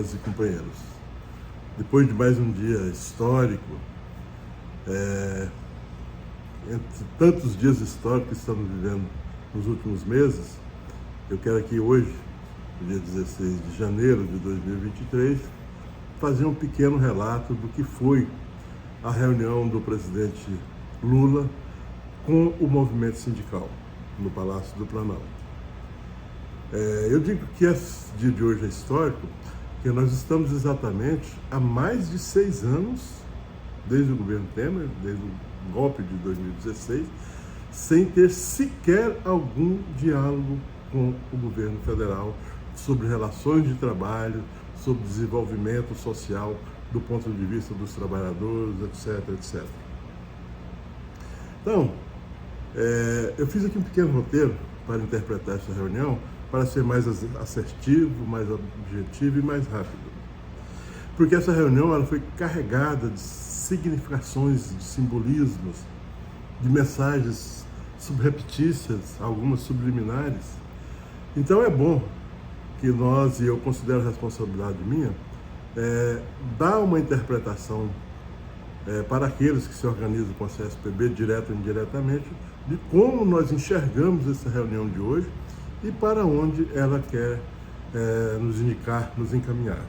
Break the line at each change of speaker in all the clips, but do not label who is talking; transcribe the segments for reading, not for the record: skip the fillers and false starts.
companheiras e companheiros. Depois de mais um dia histórico, entre tantos dias históricos que estamos vivendo nos últimos meses, eu quero aqui hoje, dia 16 de janeiro de 2023, fazer um pequeno relato do que foi a reunião do presidente Lula com o movimento sindical no Palácio do Planalto. Eu digo que esse dia de hoje é histórico, porque nós estamos exatamente há mais de 6 anos, desde o governo Temer, desde o golpe de 2016, sem ter sequer algum diálogo com o governo federal sobre relações de trabalho, sobre desenvolvimento social do ponto de vista dos trabalhadores, etc, etc. Então, eu fiz aqui um pequeno roteiro para interpretar essa reunião, para ser mais assertivo, mais objetivo e mais rápido. Porque essa reunião ela foi carregada de significações, de simbolismos, de mensagens subreptícias, algumas subliminares. Então é bom que nós, e eu considero responsabilidade minha, dar uma interpretação para aqueles que se organizam com a CSPB, direto ou indiretamente, de como nós enxergamos essa reunião de hoje e para onde ela quer nos indicar, nos encaminhar.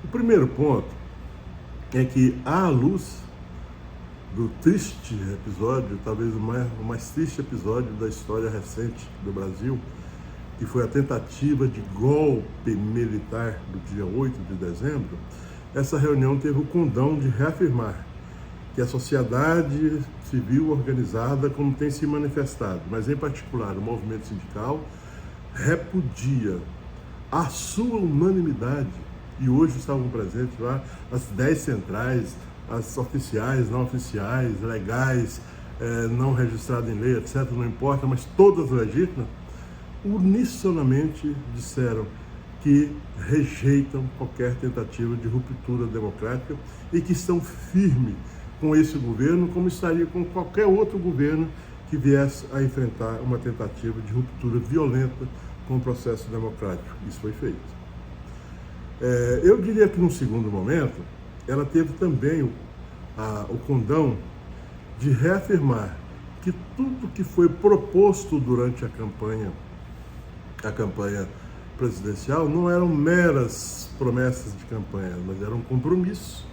O primeiro ponto é que, à luz do triste episódio, talvez o mais triste episódio da história recente do Brasil, que foi a tentativa de golpe militar do dia 8 de dezembro, essa reunião teve o condão de reafirmar que a sociedade civil organizada, como tem se manifestado, mas em particular o movimento sindical, repudia a sua unanimidade, e hoje estavam presentes lá as 10 centrais, as oficiais, não oficiais, legais, não registradas em lei, etc., não importa, mas todas legítimas, unissonamente disseram que rejeitam qualquer tentativa de ruptura democrática e que estão firmes com esse governo, como estaria com qualquer outro governo que viesse a enfrentar uma tentativa de ruptura violenta com o processo democrático. Isso foi feito. Eu diria que, num segundo momento, ela teve também o condão de reafirmar que tudo que foi proposto durante a campanha presidencial não eram meras promessas de campanha, mas eram compromissos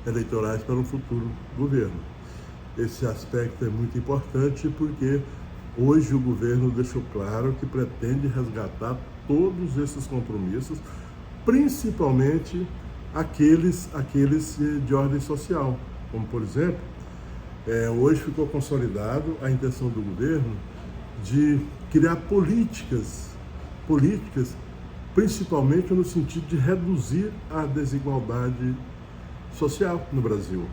eleitorais para um futuro governo. Esse aspecto é muito importante porque hoje o governo deixou claro que pretende resgatar todos esses compromissos, principalmente aqueles de ordem social, como, por exemplo, hoje ficou consolidado a intenção do governo de criar políticas, principalmente no sentido de reduzir a desigualdade social no Brasil,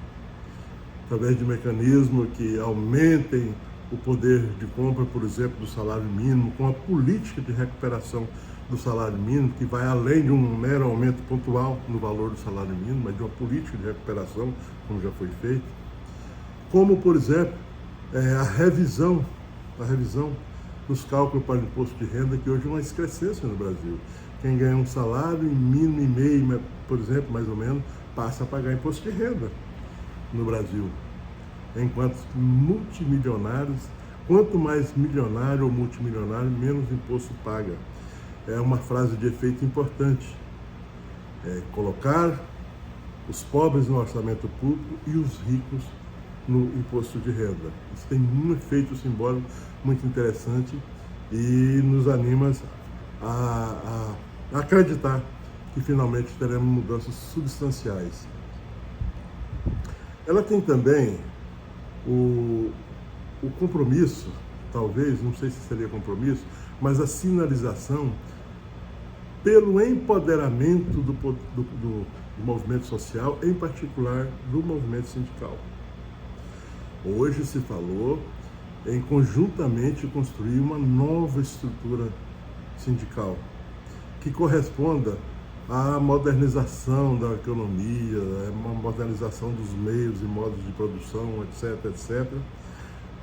através de mecanismos que aumentem o poder de compra, por exemplo, do salário mínimo, com a política de recuperação do salário mínimo, que vai além de um mero aumento pontual no valor do salário mínimo, mas de uma política de recuperação, como já foi feito. Como, por exemplo, a revisão dos cálculos para o imposto de renda, que hoje é uma excrescência no Brasil. Quem ganha um salário em mínimo e meio, por exemplo, mais ou menos, passa a pagar imposto de renda no Brasil. Enquanto multimilionários, quanto mais milionário ou multimilionário, menos imposto paga. É uma frase de efeito importante. Colocar os pobres no orçamento público e os ricos no imposto de renda. Isso tem um efeito simbólico muito interessante e nos anima a acreditar que finalmente teremos mudanças substanciais. Ela tem também o compromisso, talvez, não sei se seria compromisso, mas a sinalização pelo empoderamento do movimento social, em particular do movimento sindical. Hoje se falou em conjuntamente construir uma nova estrutura sindical que corresponda à modernização da economia, uma modernização dos meios e modos de produção, etc., etc.,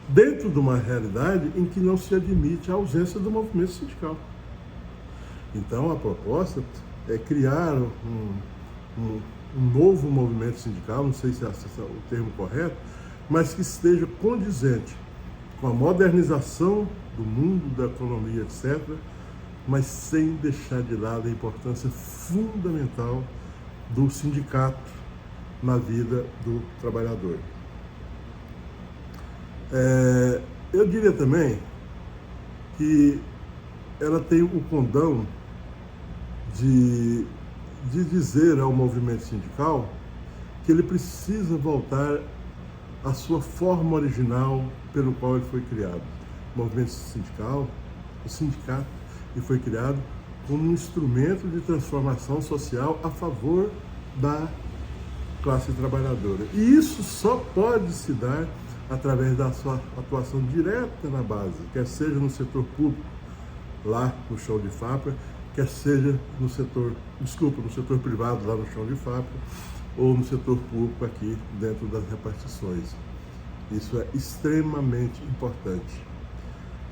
dentro de uma realidade em que não se admite a ausência do movimento sindical. Então, a proposta criar um novo movimento sindical, não sei se é o termo correto, mas que esteja condizente com a modernização do mundo, da economia, etc., mas sem deixar de lado a importância fundamental do sindicato na vida do trabalhador. Eu diria também que ela tem o condão de dizer ao movimento sindical que ele precisa voltar à sua forma original pelo qual ele foi criado. O movimento sindical, o sindicato, ele foi criado como um instrumento de transformação social a favor da classe trabalhadora. E isso só pode se dar através da sua atuação direta na base, quer seja no setor público, lá no chão de fábrica, quer seja no setor privado, lá no chão de fábrica, ou no setor público aqui dentro das repartições. Isso é extremamente importante.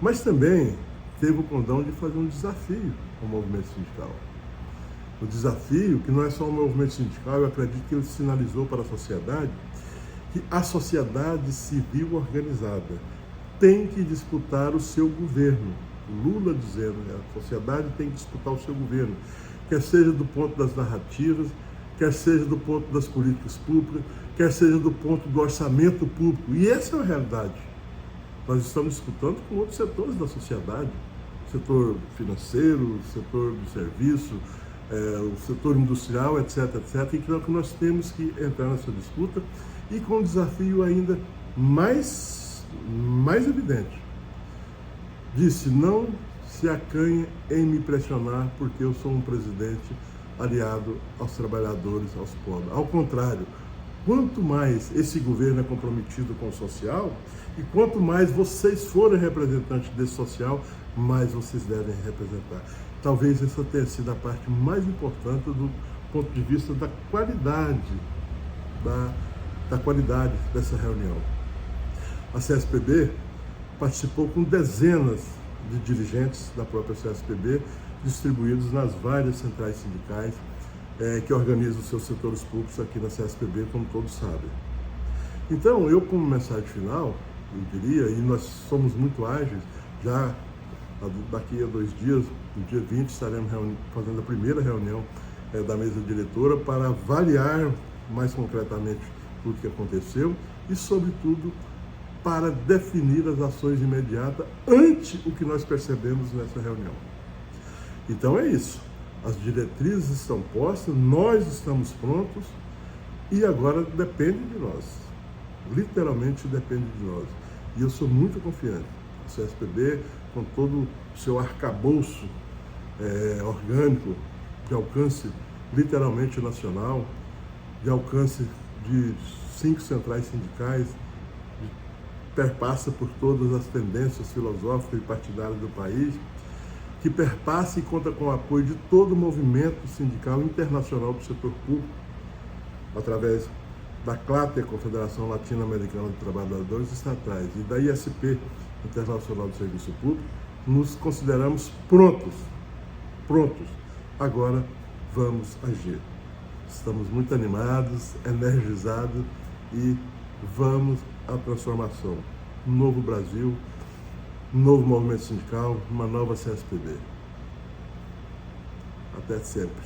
Mas também teve o condão de fazer um desafio ao movimento sindical. O desafio, que não é só o movimento sindical, eu acredito que ele sinalizou para a sociedade que a sociedade civil organizada tem que disputar o seu governo. Lula dizendo, a sociedade tem que disputar o seu governo, quer seja do ponto das narrativas, quer seja do ponto das políticas públicas, quer seja do ponto do orçamento público. E essa é a realidade. Nós estamos disputando com outros setores da sociedade, o setor financeiro, o setor do serviço, o setor industrial, etc., etc. Então, que nós temos que entrar nessa disputa e com um desafio ainda mais evidente. Disse, não se acanhe em me pressionar porque eu sou um presidente aliado aos trabalhadores, aos pobres. Ao contrário, quanto mais esse governo é comprometido com o social e quanto mais vocês forem representantes desse social, mais vocês devem representar. Talvez essa tenha sido a parte mais importante do ponto de vista da qualidade, da qualidade dessa reunião. A CSPB participou com dezenas de dirigentes da própria CSPB, distribuídos nas várias centrais sindicais que organizam os seus setores públicos aqui na CSPB, como todos sabem. Então, eu como mensagem final, eu diria, e nós somos muito ágeis, já daqui a 2 dias, no dia 20, estaremos fazendo a primeira reunião da mesa diretora para avaliar mais concretamente tudo que aconteceu e, sobretudo, para definir as ações imediatas ante o que nós percebemos nessa reunião. Então é isso. As diretrizes estão postas, nós estamos prontos e agora depende de nós. Literalmente depende de nós. E eu sou muito confiante. O CSPB, com todo o seu arcabouço orgânico, de alcance literalmente nacional, de alcance de 5 centrais sindicais, perpassa por todas as tendências filosóficas e partidárias do país, que perpassa e conta com o apoio de todo o movimento sindical internacional do setor público, através da CLAT, a Confederação Latino-Americana de Trabalhadores Estatais, e da ISP, Internacional do Serviço Público, nos consideramos prontos. Agora vamos agir. Estamos muito animados, energizados e vamos à transformação. Um novo Brasil, um novo movimento sindical, uma nova CSPB. Até sempre.